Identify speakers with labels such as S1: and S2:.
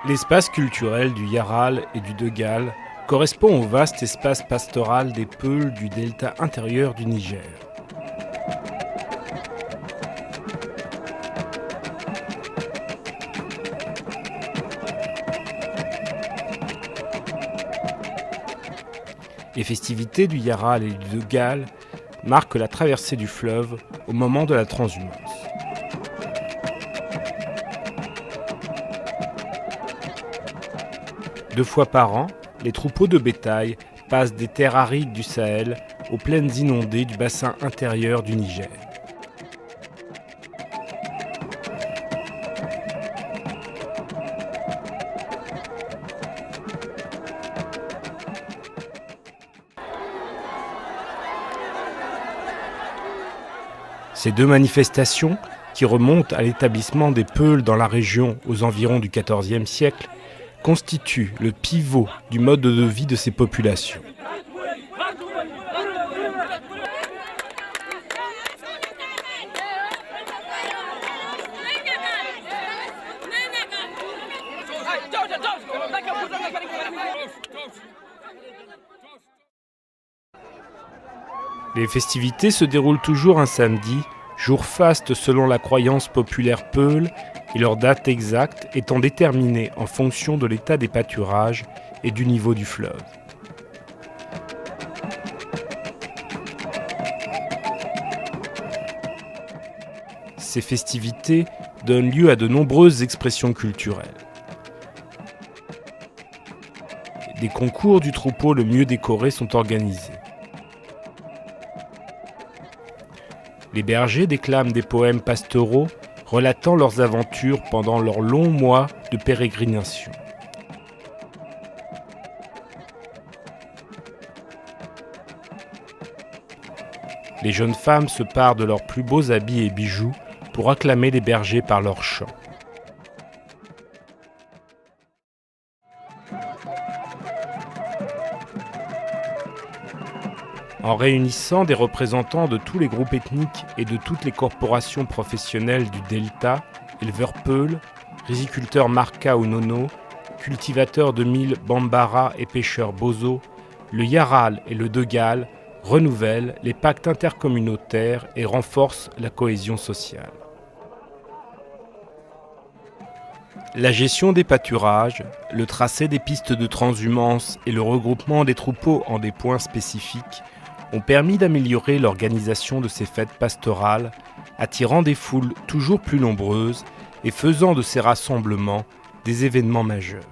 S1: L'espace culturel du Yarral et du Degal correspond au vaste espace pastoral des Peuls du delta intérieur du Niger. Les festivités du Yarral et du Degal marquent la traversée du fleuve au moment de la transhumance. Deux fois par an, les troupeaux de bétail passent des terres arides du Sahel aux plaines inondées du bassin intérieur du Niger. Ces deux manifestations, qui remontent à l'établissement des Peuls dans la région aux environs du XIVe siècle, constituent le pivot du mode de vie de ces populations. Les festivités se déroulent toujours un samedi, jour faste selon la croyance populaire Peul, et leur date exacte étant déterminée en fonction de l'état des pâturages et du niveau du fleuve. Ces festivités donnent lieu à de nombreuses expressions culturelles. Des concours du troupeau le mieux décoré sont organisés. Les bergers déclament des poèmes pastoraux relatant leurs aventures pendant leurs longs mois de pérégrination. Les jeunes femmes se parent de leurs plus beaux habits et bijoux pour acclamer les bergers par leurs chants. En réunissant des représentants de tous les groupes ethniques et de toutes les corporations professionnelles du Delta, éleveurs Peuls, riziculteurs Marca ou Nono, cultivateurs de mil Bambara et pêcheurs Bozo, le Yarral et le Degal renouvellent les pactes intercommunautaires et renforcent la cohésion sociale. La gestion des pâturages, le tracé des pistes de transhumance et le regroupement des troupeaux en des points spécifiques ont permis d'améliorer l'organisation de ces fêtes pastorales, attirant des foules toujours plus nombreuses et faisant de ces rassemblements des événements majeurs.